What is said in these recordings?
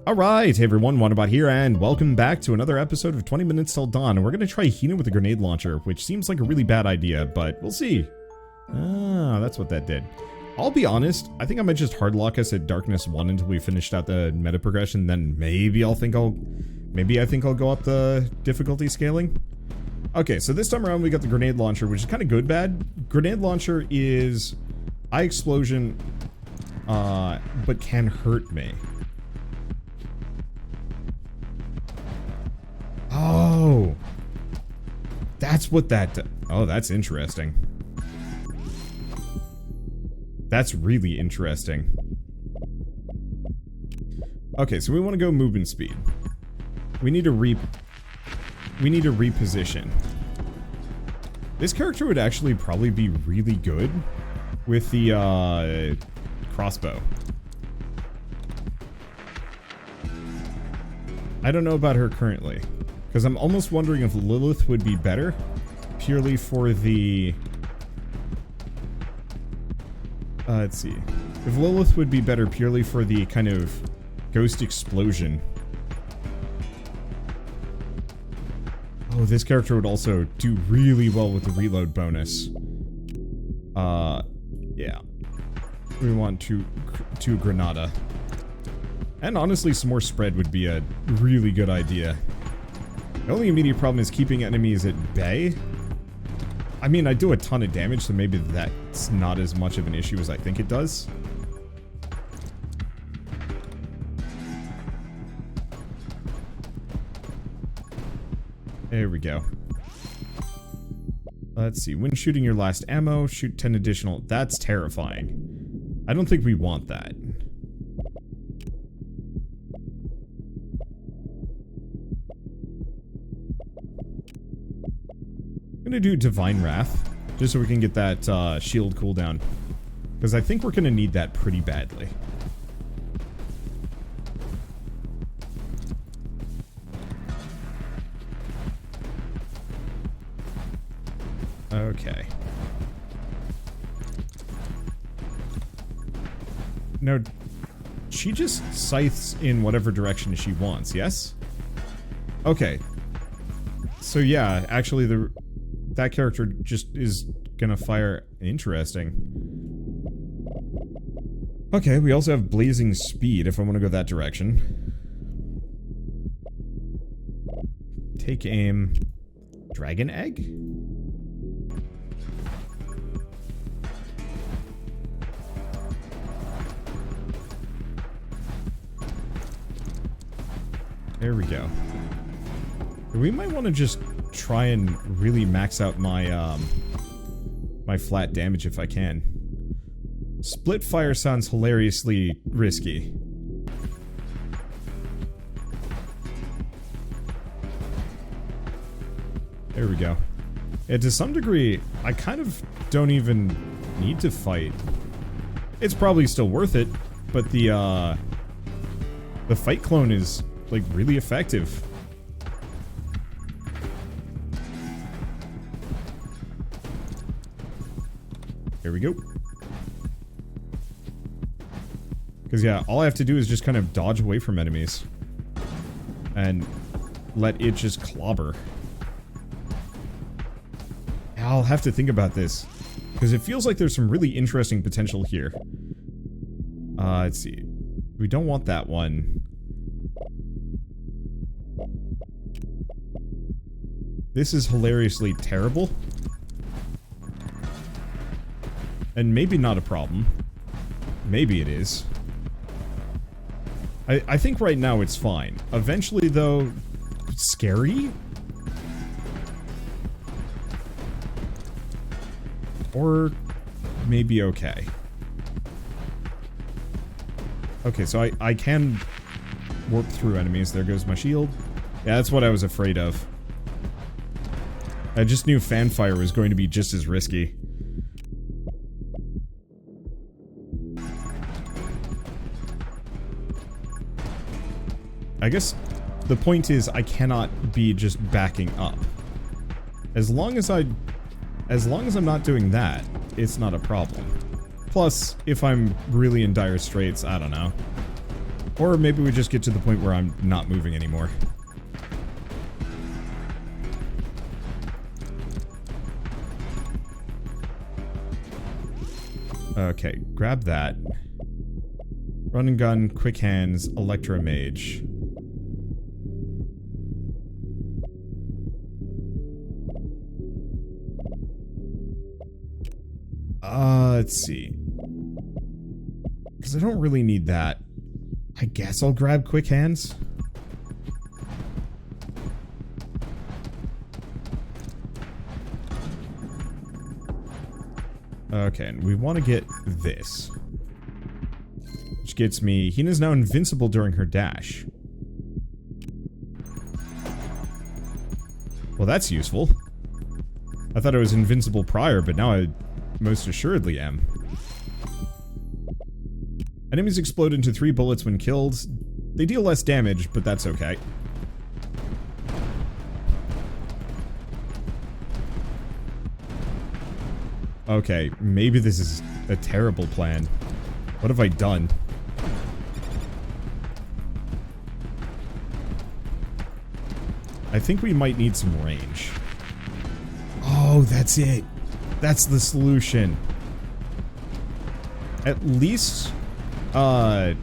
Alright, hey everyone, Wanderbot here, and welcome back to another episode of 20 Minutes Till Dawn. And we're gonna try Hina with a grenade launcher, which seems like a really bad idea, but we'll see. Ah, that's what that did. I'll be honest, I think I might just hardlock us at Darkness 1 until we finished out the meta progression, then maybe I think I'll go up the difficulty scaling. Okay, so this time around we got the grenade launcher, which is kind of good bad. Grenade launcher is eye explosion, but can hurt me. Oh, that's what that oh, that's interesting. That's really interesting. Okay, so we want to go movement speed. We need to reposition. This character would actually probably be really good with the crossbow. I don't know about her currently, because I'm almost wondering if Lilith would be better purely for the... let's see. If Lilith would be better purely for the kind of ghost explosion. Oh, this character would also do really well with the reload bonus. Yeah. We want two Granada. And honestly, some more spread would be a really good idea. The only immediate problem is keeping enemies at bay. I mean, I do a ton of damage, so maybe that's not as much of an issue as I think it does. There we go. Let's see. When shooting your last ammo, shoot 10 additional. That's terrifying. I don't think we want that. I'm gonna do Divine Wrath, just so we can get that shield cooldown. Because I think we're gonna need that pretty badly. Okay. No, she just scythes in whatever direction she wants, yes? Okay. So yeah, actually that character just is gonna fire. Interesting. Okay, we also have Blazing Speed if I want to go that direction. Take aim. Dragon Egg? There we go. We might want to just try and really max out my my flat damage if I can. Split fire sounds hilariously risky. There we go. Yeah, to some degree, I kind of don't even need to fight. It's probably still worth it, but the fight clone is like really effective. There we go. Because yeah, all I have to do is just kind of dodge away from enemies. And let it just clobber. I'll have to think about this. Because it feels like there's some really interesting potential here. Let's see. We don't want that one. This is hilariously terrible. And maybe not a problem. Maybe it is. I think right now it's fine. Eventually, though, scary? Or maybe okay. Okay, so I can warp through enemies. There goes my shield. Yeah, that's what I was afraid of. I just knew fanfire was going to be just as risky. I guess the point is I cannot be just backing up. As long as I'm not doing that, it's not a problem. Plus, if I'm really in dire straits, I don't know. Or maybe we just get to the point where I'm not moving anymore. Okay, grab that. Run and gun, quick hands, electromage. Let's see. Because I don't really need that. I guess I'll grab quick hands. Okay, and we want to get this. Which gets me... Hina's now invincible during her dash. Well, that's useful. I thought I was invincible prior, but now I most assuredly am. Enemies explode into 3 bullets when killed. They deal less damage, but that's okay. Okay, maybe this is a terrible plan. What have I done? I think we might need some range. Oh, that's it. That's the solution. At least... Okay.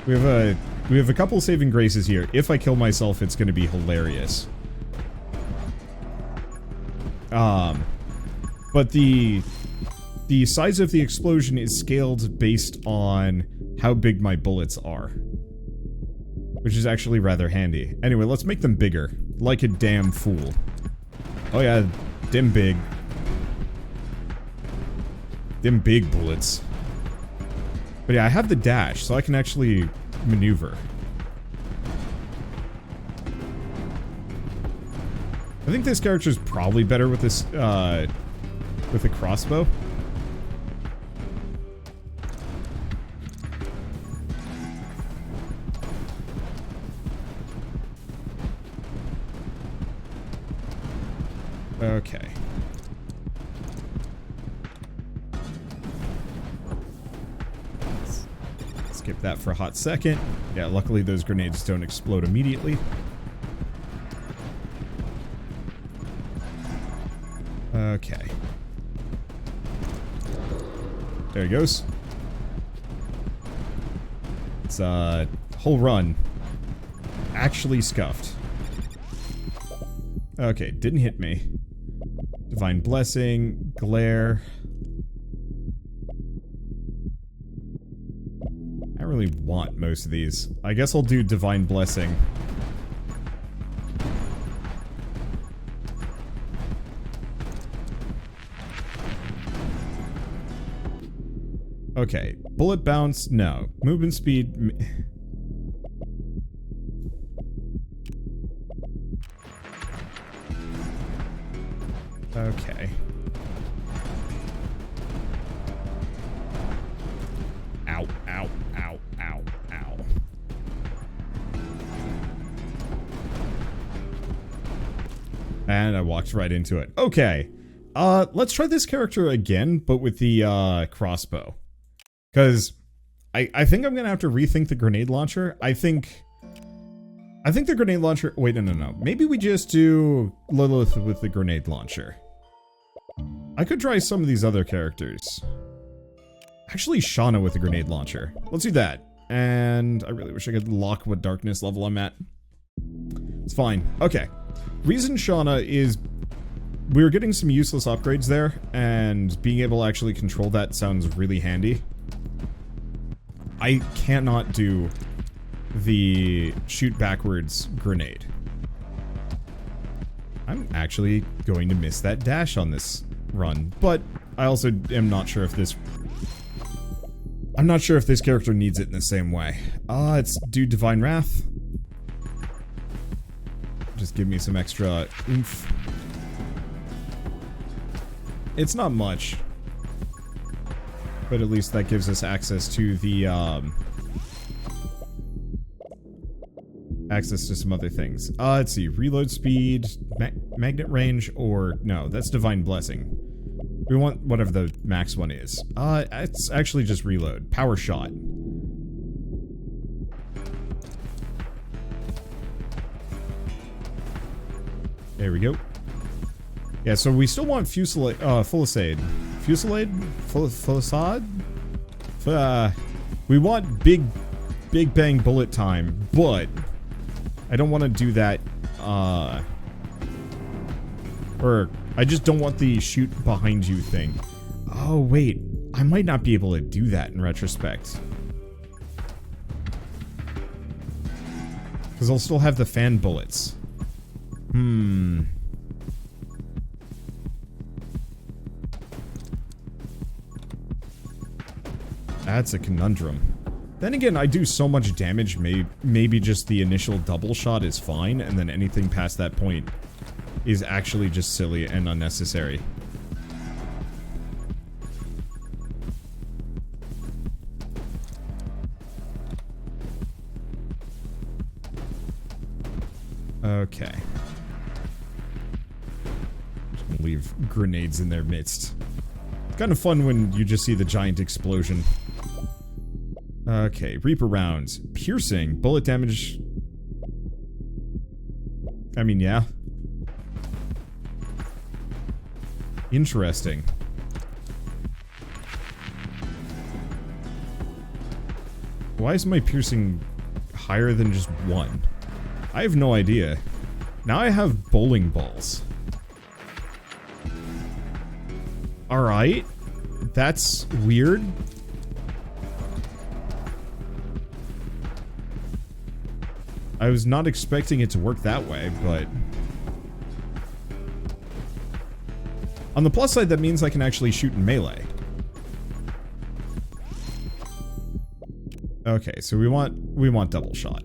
We have a couple saving graces here. If I kill myself, it's gonna be hilarious. But the size of the explosion is scaled based on how big my bullets are. Which is actually rather handy. Anyway, let's make them bigger. Like a damn fool. Oh yeah, dim big. Dim big bullets. But yeah, I have the dash, so I can actually maneuver. I think this character is probably better with this, with a crossbow. Okay. Skip that for a hot second. Yeah, luckily those grenades don't explode immediately. Okay. There he goes. It's whole run. Actually scuffed. Okay, didn't hit me. Divine Blessing, Glare. I don't really want most of these. I guess I'll do Divine Blessing. Okay, bullet bounce, no. Movement speed... Okay. Ow, ow, ow, ow, ow. And I walked right into it. Okay. Let's try this character again, but with the, crossbow. Because I think I'm gonna have to rethink the grenade launcher. I think the grenade launcher... Wait, no. Maybe we just do Lilith with the grenade launcher. I could try some of these other characters. Actually, Shauna with the grenade launcher. Let's do that. And I really wish I could lock what darkness level I'm at. It's fine. Okay. Reason Shauna is... We're getting some useless upgrades there, and being able to actually control that sounds really handy. I cannot do the shoot backwards grenade. I'm actually going to miss that dash on this run, but I also am not sure if this... I'm not sure if this character needs it in the same way. Let's do Divine Wrath. Just give me some extra oomph. It's not much, but at least that gives us access to the, access to some other things. Let's see. Reload speed, magnet range, or... No, that's Divine Blessing. We want whatever the max one is. It's actually just reload. Power shot. There we go. Yeah, so we still want fusillade, Fulisade. Fusillade? Fulisade? We want big bang bullet time, but I don't want to do that, or I just don't want the shoot behind you thing. Oh, wait. I might not be able to do that in retrospect. Because I'll still have the fan bullets. That's a conundrum. Then again, I do so much damage, maybe just the initial double shot is fine, and then anything past that point is actually just silly and unnecessary. Okay. Just gonna leave grenades in their midst. It's kind of fun when you just see the giant explosion. Okay, Reaper rounds. Piercing. Bullet damage. I mean, yeah. Interesting. Why is my piercing higher than just 1? I have no idea. Now I have bowling balls. Alright. That's weird. I was not expecting it to work that way, but... On the plus side, that means I can actually shoot in melee. Okay, so we want double shot.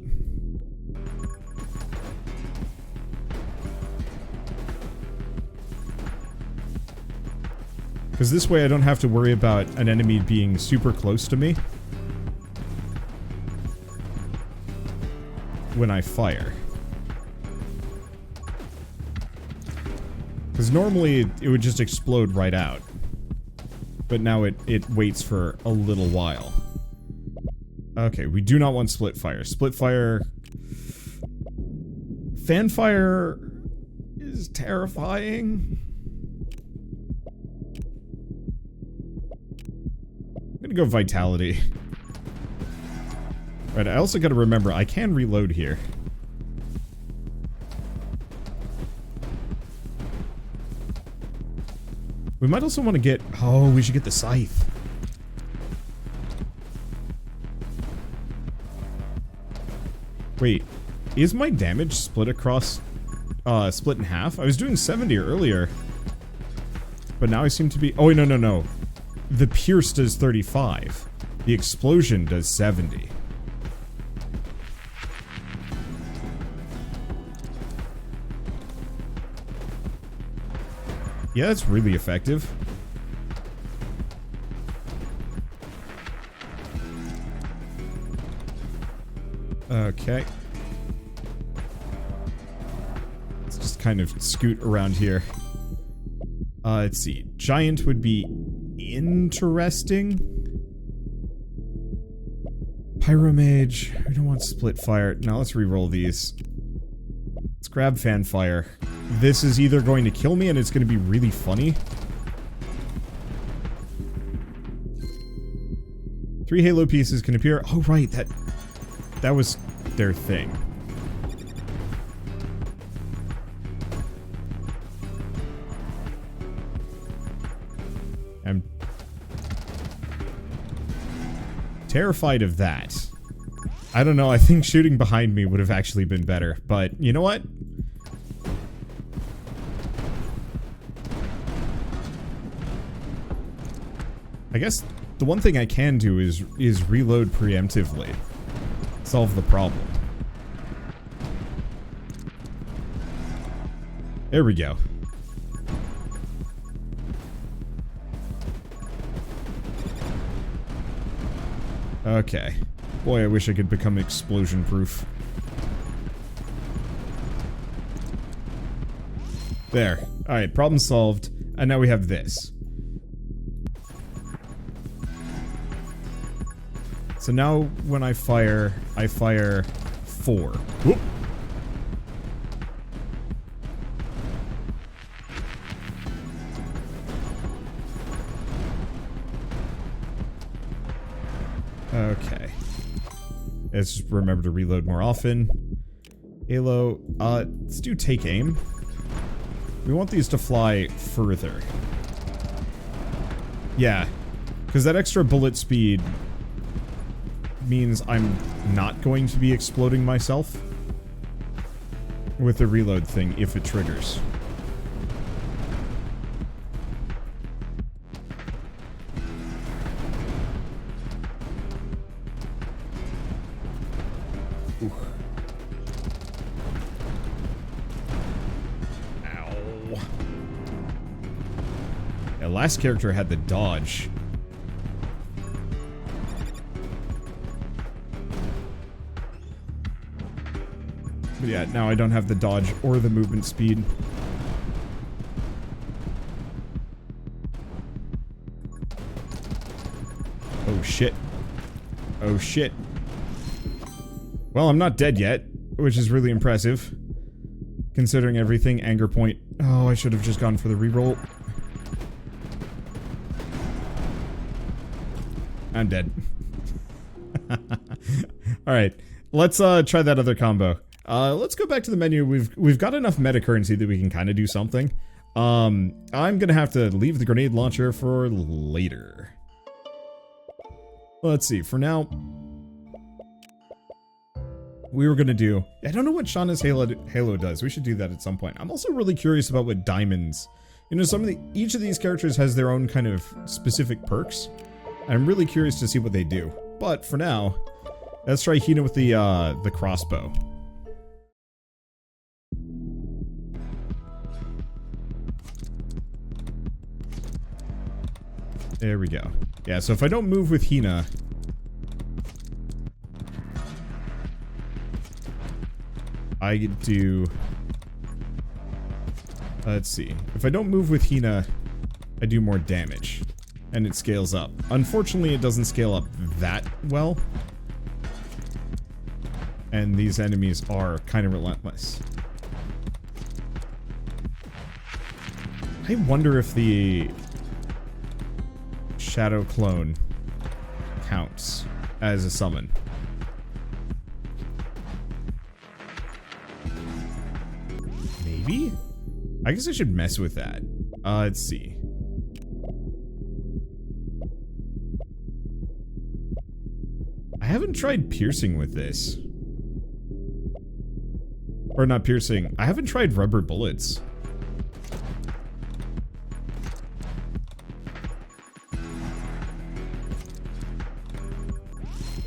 Because this way I don't have to worry about an enemy being super close to me when I fire. Because normally it would just explode right out. But now it waits for a little while. Okay, we do not want split fire. Split fire... Fan fire is terrifying. I'm gonna go vitality. Right, I also gotta remember, I can reload here. We might also want to get... Oh, we should get the scythe. Wait, is my damage split across... split in half? I was doing 70 earlier. But now I seem to be... Oh, wait, no. The pierce does 35. The explosion does 70. Yeah, that's really effective. Okay. Let's just kind of scoot around here. Let's see. Giant would be interesting. Pyromage. We don't want split fire. Now let's re-roll these. Let's grab fan fire. This is either going to kill me and it's going to be really funny. 3 halo pieces can appear. Oh, right. That was their thing. I'm terrified of that. I don't know. I think shooting behind me would have actually been better. But you know what? I guess the one thing I can do is reload preemptively. Solve the problem. There we go. Okay. Boy, I wish I could become explosion-proof. There. Alright, problem solved. And now we have this. So now when I fire 4. Whoop. Okay. Let's just remember to reload more often. Halo, let's do take aim. We want these to fly further. Yeah, because that extra bullet speed means I'm not going to be exploding myself with the reload thing if it triggers. Ooh. Ow. The last character had the dodge. But yeah, now I don't have the dodge or the movement speed. Oh shit. Oh shit. Well, I'm not dead yet, which is really impressive. Considering everything, anger point. Oh, I should have just gone for the reroll. I'm dead. Alright, let's try that other combo. Let's go back to the menu. We've got enough meta currency that we can kind of do something. I'm gonna have to leave the grenade launcher for later. Let's see, for now, we were gonna do, I don't know what Shauna's Halo does. We should do that at some point. I'm also really curious about what diamonds, you know, each of these characters has their own kind of specific perks. I'm really curious to see what they do. But for now, let's try Hina with the crossbow. There we go. Yeah, so if I don't move with Hina, I do... let's see. If I don't move with Hina, I do more damage. And it scales up. Unfortunately, it doesn't scale up that well. And these enemies are kind of relentless. I wonder if the shadow clone counts as a summon. Maybe? I guess I should mess with that. Let's see. I haven't tried piercing with this. Or not piercing. I haven't tried rubber bullets.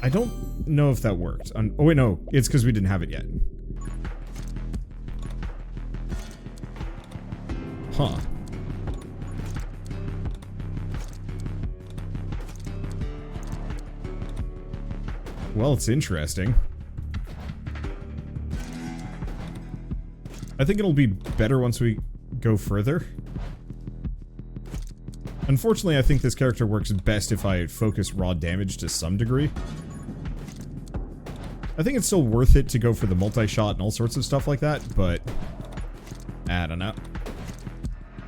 I don't know if that worked. Oh wait, no. It's because we didn't have it yet. Huh. Well, it's interesting. I think it'll be better once we go further. Unfortunately, I think this character works best if I focus raw damage to some degree. I think it's still worth it to go for the multi-shot and all sorts of stuff like that, but I don't know.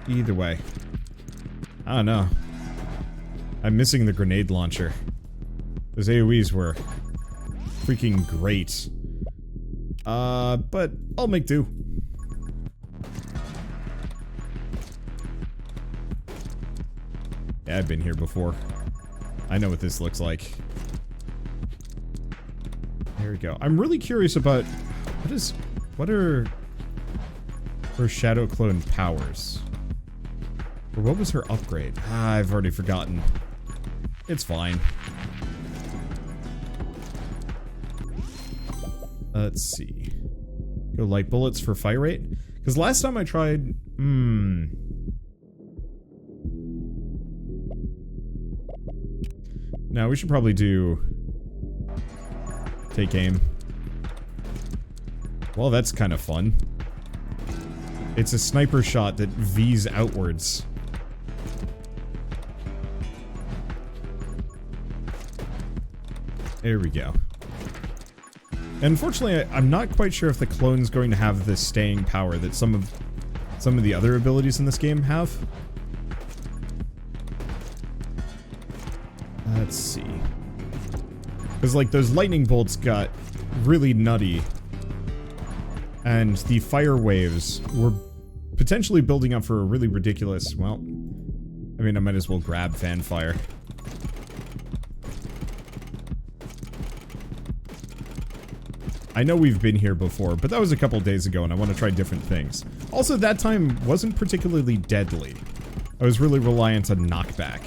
Either way. I don't know. I'm missing the grenade launcher. Those AoEs were freaking great. But I'll make do. Yeah, I've been here before. I know what this looks like. There we go. I'm really curious about what are her shadow clone powers? Or what was her upgrade? I've already forgotten. It's fine. Let's see. Go light bullets for fire rate? Because last time I tried... Now we should probably do... take aim. Well, that's kind of fun. It's a sniper shot that V's outwards. There we go. Unfortunately, I'm not quite sure if the clone's going to have the staying power that some of the other abilities in this game have. Let's see. Because, like, those lightning bolts got really nutty. And the fire waves were potentially building up for a really ridiculous... Well, I mean, I might as well grab Fanfire. I know we've been here before, but that was a couple days ago and I want to try different things. Also, that time wasn't particularly deadly. I was really reliant on knockback.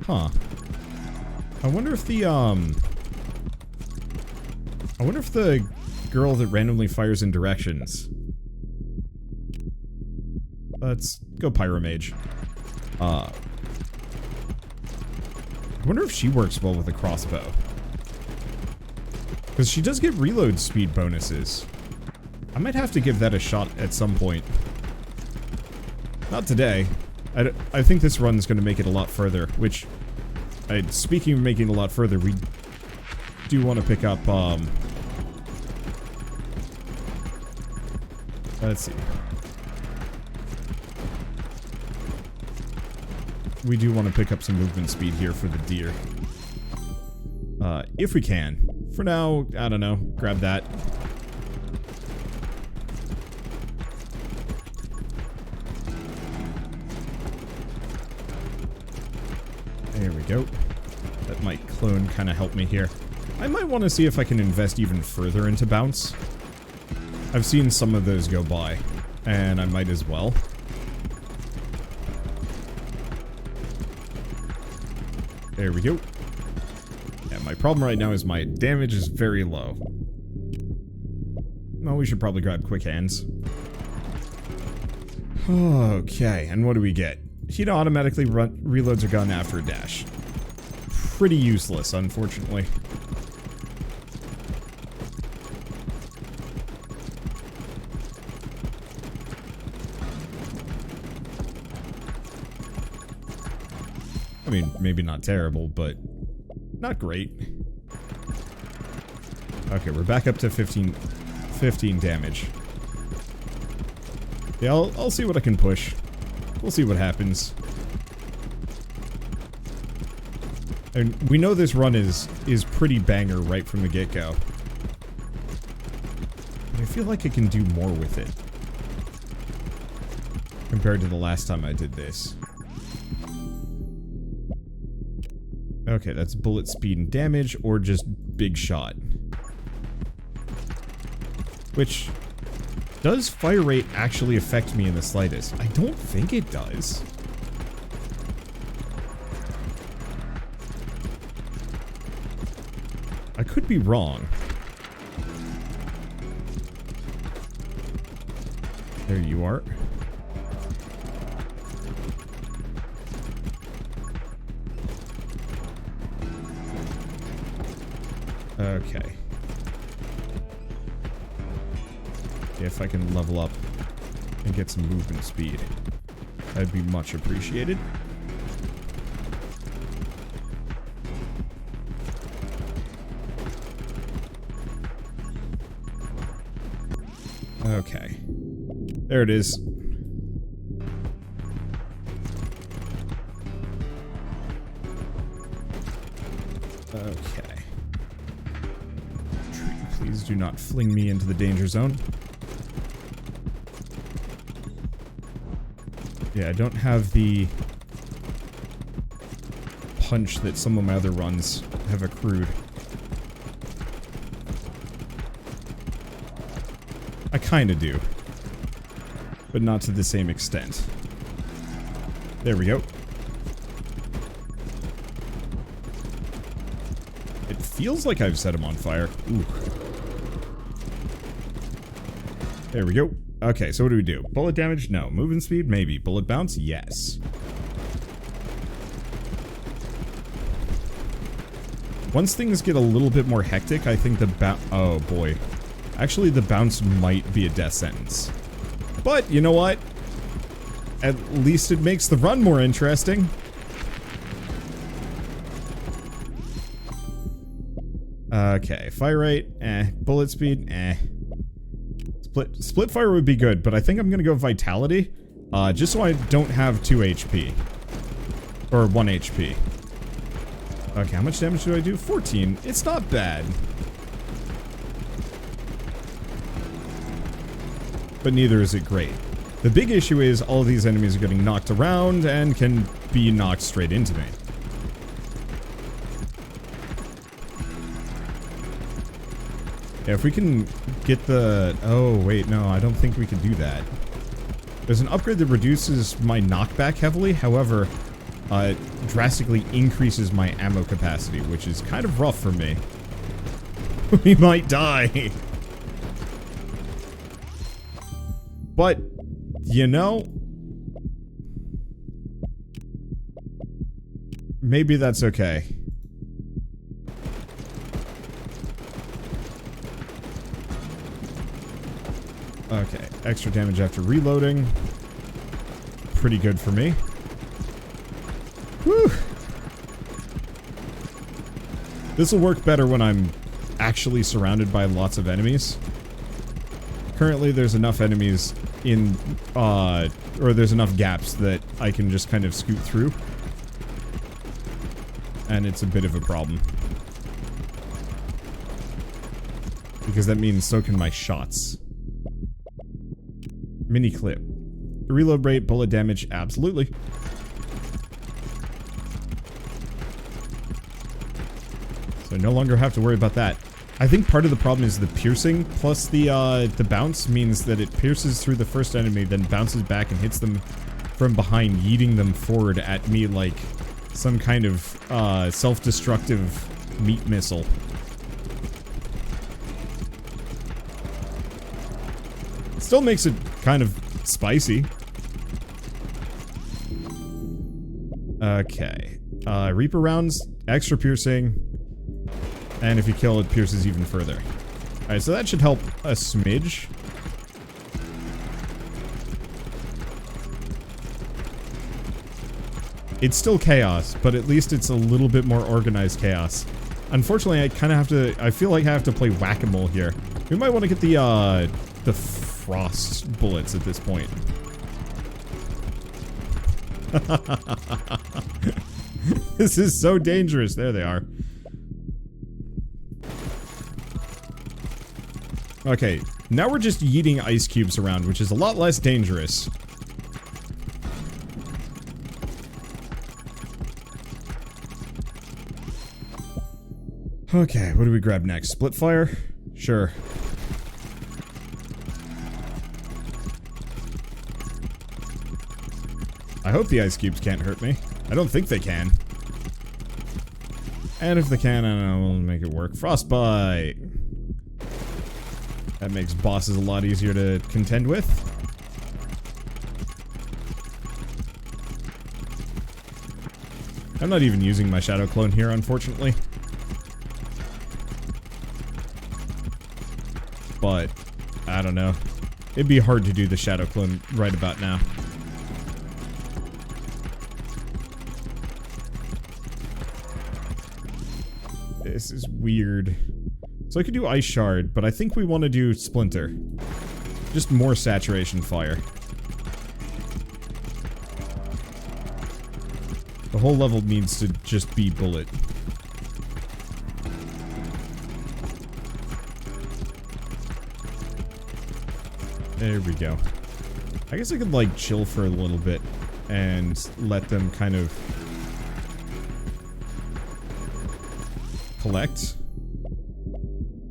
Huh. I wonder if the girl that randomly fires in directions. Let's go Pyromage. I wonder if she works well with a crossbow. Because she does get reload speed bonuses. I might have to give that a shot at some point. Not today. I think this run is going to make it a lot further, which... speaking of making it a lot further, we do want to pick up, let's see. We do want to pick up some movement speed here for the deer. If we can. For now, I don't know, grab that. There we go. That might clone kind of help me here. I might want to see if I can invest even further into bounce. I've seen some of those go by, and I might as well. There we go. Yeah, my problem right now is my damage is very low. Well, we should probably grab quick hands. Okay, and what do we get? Hina automatically reloads her gun after a dash. Pretty useless, unfortunately. I mean, maybe not terrible, but not great. Okay, we're back up to 15 damage. Yeah, I'll see what I can push. We'll see what happens. And we know this run is pretty banger right from the get-go. But I feel like I can do more with it. Compared to the last time I did this. Okay, that's bullet speed and damage, or just big shot. Which, does fire rate actually affect me in the slightest? I don't think it does. I could be wrong. There you are. Okay. If I can level up and get some movement speed, that'd be much appreciated. Okay. There it is. Okay. Please do not fling me into the danger zone. Yeah, I don't have the punch that some of my other runs have accrued. I kinda do. But not to the same extent. There we go. It feels like I've set him on fire. Ooh. There we go. Okay, so what do we do? Bullet damage? No. Movement speed? Maybe. Bullet bounce? Yes. Once things get a little bit more hectic, I think the oh boy. Actually, the bounce might be a death sentence. But, you know what? At least it makes the run more interesting. Okay, fire rate, bullet speed, Split fire would be good, but I think I'm gonna go vitality, just so I don't have 2 HP. Or 1 HP. Okay, how much damage do I do? 14. It's not bad. But neither is it great. The big issue is all of these enemies are getting knocked around and can be knocked straight into me. Yeah, if we can get the... Oh, wait, no, I don't think we can do that. There's an upgrade that reduces my knockback heavily, however, it drastically increases my ammo capacity, which is kind of rough for me. We might die. But, you know, maybe that's okay. Okay, extra damage after reloading. Pretty good for me. Whew. This will work better when I'm actually surrounded by lots of enemies. Currently, there's enough enemies in, or there's enough gaps that I can just kind of scoot through. And it's a bit of a problem. Because that means so can my shots. Mini clip. Reload rate, bullet damage, absolutely. So I no longer have to worry about that. I think part of the problem is the piercing plus the bounce means that it pierces through the first enemy, then bounces back and hits them from behind, yeeting them forward at me like some kind of self-destructive meat missile. It still makes it kind of spicy. Okay. Reaper rounds, extra piercing. And if you kill, it pierces even further. Alright, so that should help a smidge. It's still chaos, but at least it's a little bit more organized chaos. Unfortunately, I kind of have to... I feel like I have to play whack-a-mole here. We might want to get the frost bullets at this point. This is so dangerous. There they are. Okay, now we're just yeeting ice cubes around, which is a lot less dangerous. Okay, what do we grab next? Split fire? Sure. I hope the ice cubes can't hurt me. I don't think they can. And if they can, I don't know, we'll make it work. Frostbite! That makes bosses a lot easier to contend with. I'm not even using my shadow clone here, unfortunately. But, I don't know. It'd be hard to do the shadow clone right about now. This is weird. So I could do Ice Shard, but I think we want to do Splinter. Just more saturation fire. The whole level needs to just be bullet. There we go. I guess I could, like, chill for a little bit and let them kind of collect.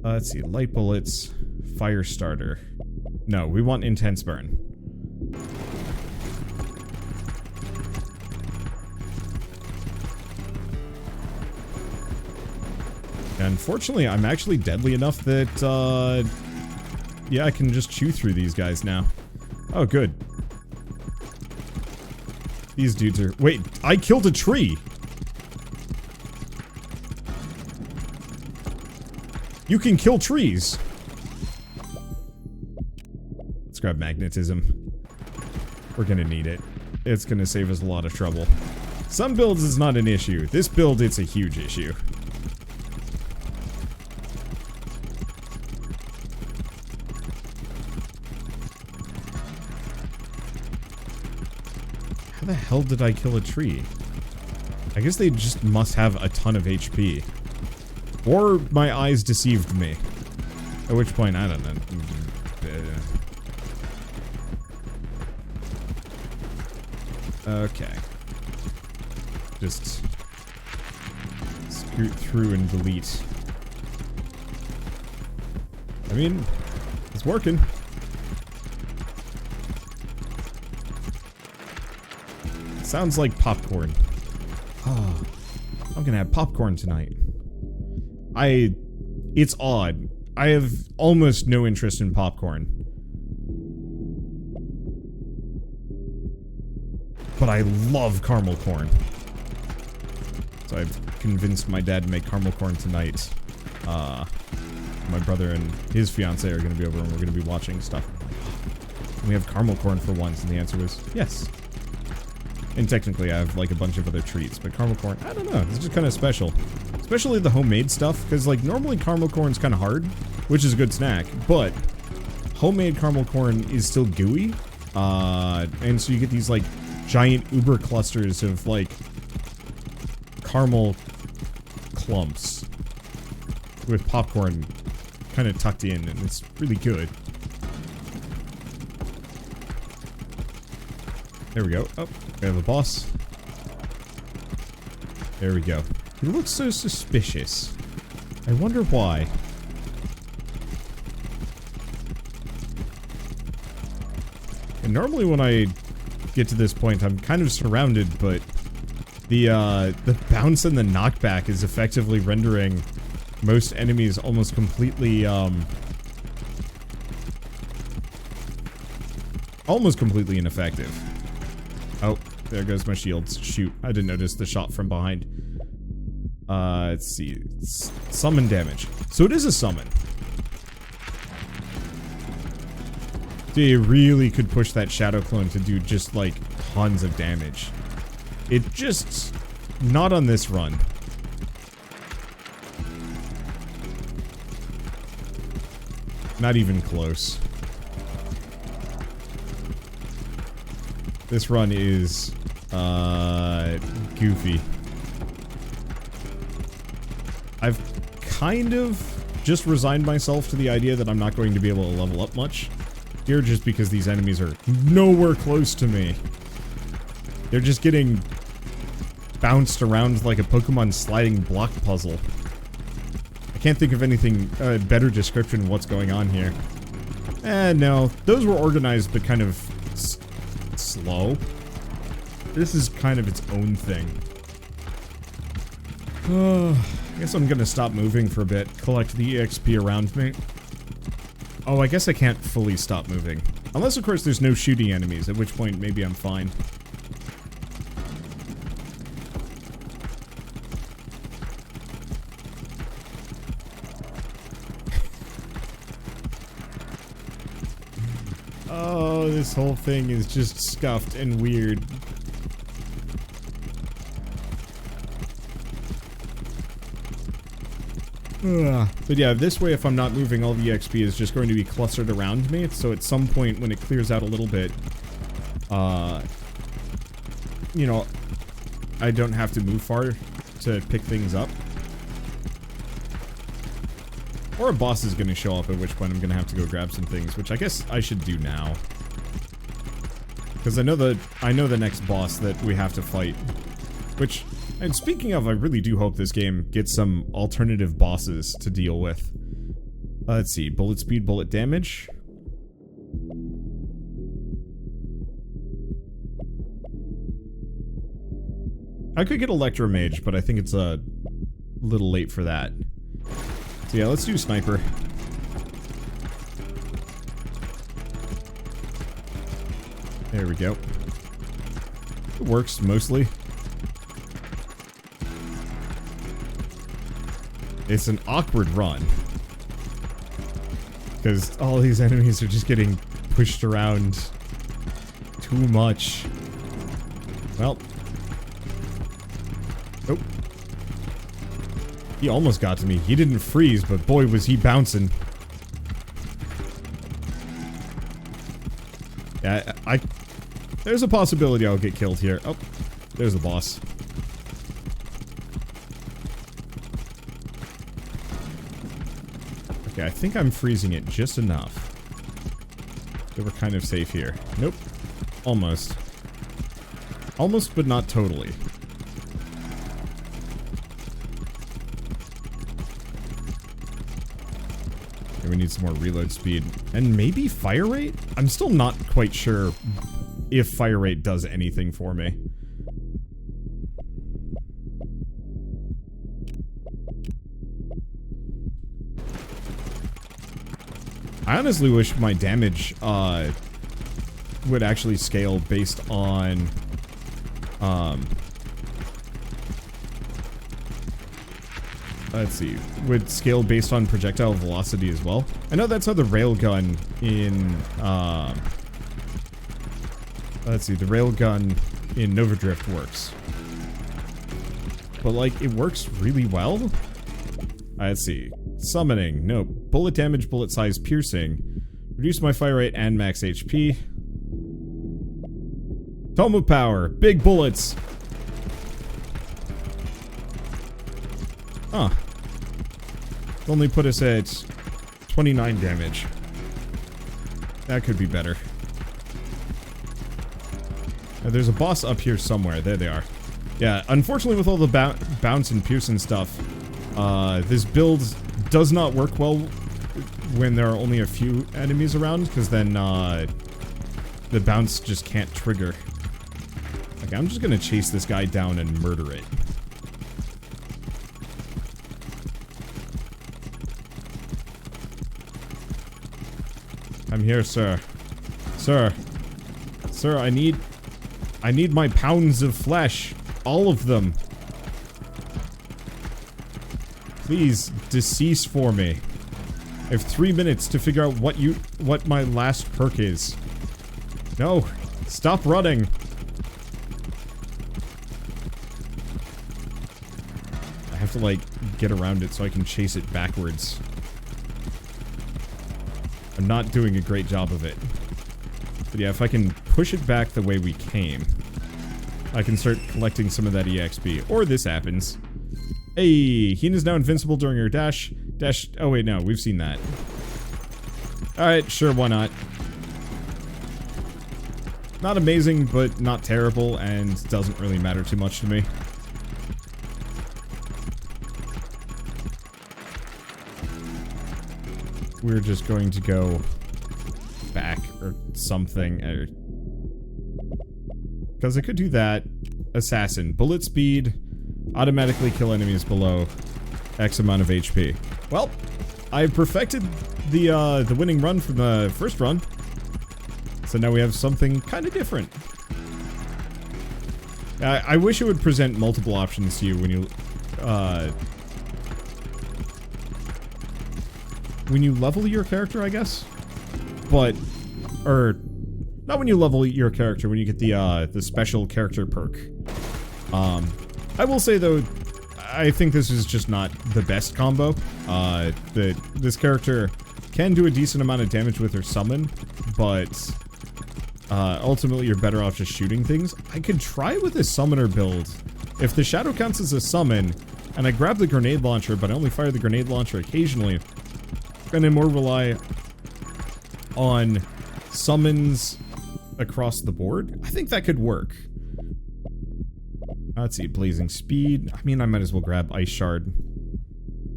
Let's see, light bullets, fire starter. No, we want intense burn. Unfortunately, I'm actually deadly enough that, yeah, I can just chew through these guys now. Oh, good. These dudes are... Wait, I killed a tree! You can kill trees! Let's grab magnetism. We're gonna need it. It's gonna save us a lot of trouble. Some builds is not an issue. This build, it's a huge issue. the hell did I kill a tree? I guess they just must have a ton of HP. Or my eyes deceived me. At which point, I don't know. Okay. Just scoot through and delete. I mean, it's working. Sounds like popcorn. Oh, I'm gonna have popcorn tonight. It's odd. I have almost no interest in popcorn. But I love caramel corn. So I've convinced my dad to make caramel corn tonight. My brother and his fiance are gonna be over and we're gonna be watching stuff. Can we have caramel corn for once? And the answer was yes. And technically I have like a bunch of other treats, but caramel corn, I don't know, it's just kind of special. Especially the homemade stuff, because like normally caramel corn's kind of hard, which is a good snack, but homemade caramel corn is still gooey, and so you get these like giant uber clusters of like caramel clumps with popcorn kind of tucked in, and it's really good. There we go. Oh, we have a boss. There we go. He looks so suspicious. I wonder why. And normally when I get to this point, I'm kind of surrounded, but the bounce and the knockback is effectively rendering most enemies almost completely, ineffective. Oh, there goes my shields. Shoot, I didn't notice the shot from behind. Let's see. It's summon damage. So it is a summon. They really could push that shadow clone to do just like tons of damage. It just... not on this run. Not even close. This run is, goofy. I've kind of just resigned myself to the idea that I'm not going to be able to level up much here just because these enemies are nowhere close to me. They're just getting bounced around like a Pokemon sliding block puzzle. I can't think of anything, better description of what's going on here. No. Those were organized but kind of slow. This is kind of its own thing. I guess I'm gonna stop moving for a bit, collect the EXP around me. Oh, I guess I can't fully stop moving. Unless, of course, there's no shooting enemies, at which point maybe I'm fine. Oh, this whole thing is just scuffed and weird. But yeah, this way if I'm not moving, all the XP is just going to be clustered around me, so at some point when it clears out a little bit, you know, I don't have to move far to pick things up. Or a boss is going to show up, at which point I'm going to have to go grab some things, which I guess I should do now. Because I know the next boss that we have to fight, which... And speaking of, I really do hope this game gets some alternative bosses to deal with. Let's see, bullet speed, bullet damage. I could get Electromage, but I think it's a little late for that. So yeah, let's do Sniper. There we go. It works, mostly. It's an awkward run. Because all these enemies are just getting pushed around too much. Well. Oh. He almost got to me. He didn't freeze, but boy was he bouncing. Yeah, There's a possibility I'll get killed here. Oh, there's the boss. Okay, I think I'm freezing it just enough. So we're kind of safe here. Nope. Almost. Almost, but not totally. Okay, we need some more reload speed. And maybe fire rate? I'm still not quite sure if fire rate does anything for me. I honestly wish my damage would actually scale based on let's see, would scale based on projectile velocity as well. I know that's how the railgun in let's see, the railgun in Nova Drift works. But like, it works really well. Let's see. Summoning. Nope. Bullet damage, bullet size, piercing. Reduce my fire rate and max HP. Tome of power. Big bullets. Huh. Only put us at 29 damage. That could be better. Now, there's a boss up here somewhere. There they are. Yeah, unfortunately with all the bounce and pierce and stuff, this build does not work well when there are only a few enemies around, because then the bounce just can't trigger. Okay, I'm just gonna chase this guy down and murder it. I'm here, sir. Sir. Sir, I need my pounds of flesh. All of them. Please, decease for me. I have 3 minutes to figure out what my last perk is. No, stop running. I have to, like, get around it so I can chase it backwards. I'm not doing a great job of it. But yeah, if I can push it back the way we came, I can start collecting some of that EXP. Or this happens. Hey, Hina's now invincible during her dash. Oh wait, no, we've seen that. Alright, sure, why not? Not amazing, but not terrible, and doesn't really matter too much to me. We're just going to go back or something. Because I could do that. Assassin. Bullet speed. Automatically kill enemies below X amount of HP. Well, I perfected the winning run from the first run. So now we have something kind of different. I wish it would present multiple options to you when you level your character, I guess. But, or not when you level your character, when you get the special character perk. I will say though, I think this is just not the best combo. This character can do a decent amount of damage with her summon, but ultimately you're better off just shooting things. I could try with a summoner build. If the shadow counts as a summon, and I grab the grenade launcher, but I only fire the grenade launcher occasionally, and then more rely on summons across the board, I think that could work. Let's see, blazing speed. I mean, I might as well grab ice shard.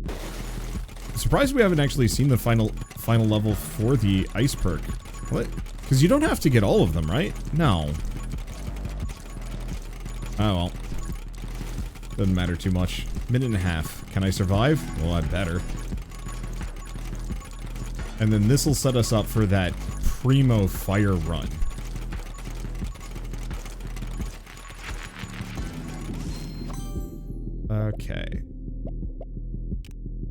I'm surprised we haven't actually seen the final level for the ice perk. What? Because you don't have to get all of them, right? No. Oh well. Doesn't matter too much. Minute and a half. Can I survive? Well, I better. And then this will set us up for that primo fire run. Okay.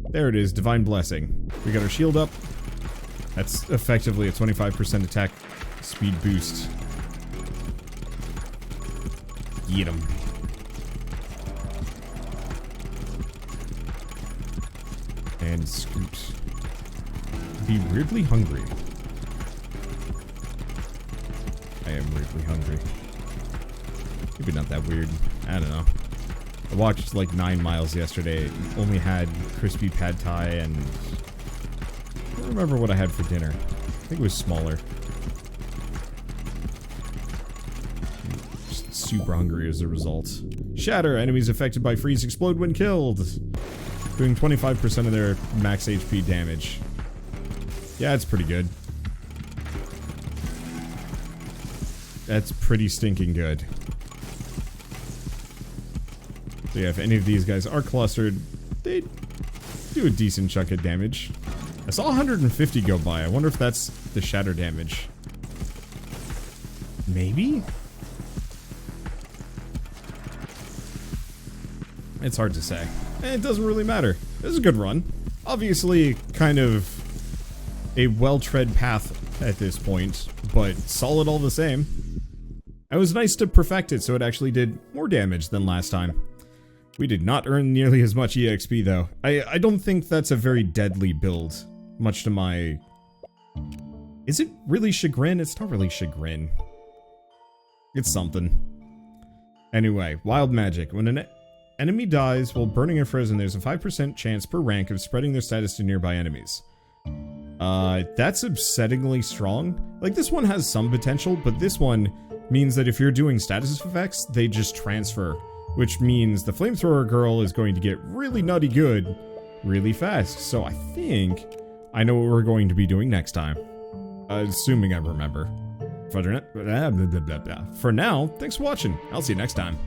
There it is, Divine Blessing. We got our shield up. That's effectively a 25% attack speed boost. Get him. And scoot. Be weirdly hungry. I am weirdly hungry. Maybe not that weird. I don't know. I walked like 9 miles yesterday. Only had crispy pad thai and... I don't remember what I had for dinner. I think it was smaller. Just super hungry as a result. Shatter. Enemies affected by freeze explode when killed. Doing 25% of their max HP damage. Yeah, it's pretty good. That's pretty stinking good. So yeah, if any of these guys are clustered, they do a decent chunk of damage. I saw 150 go by. I wonder if that's the shatter damage. Maybe? It's hard to say. It doesn't really matter. It was a good run. Obviously, kind of a well-tread path at this point, but solid all the same. It was nice to perfect it so it actually did more damage than last time. We did not earn nearly as much EXP though. I don't think that's a very deadly build, much to my... Is it really chagrin? It's not really chagrin. It's something. Anyway, wild magic. When an enemy dies while burning or frozen, there's a 5% chance per rank of spreading their status to nearby enemies. That's upsettingly strong. Like, this one has some potential, but this one means that if you're doing status effects, they just transfer. Which means the flamethrower girl is going to get really nutty good really fast. So I think I know what we're going to be doing next time. Assuming I remember. For now, thanks for watching. I'll see you next time.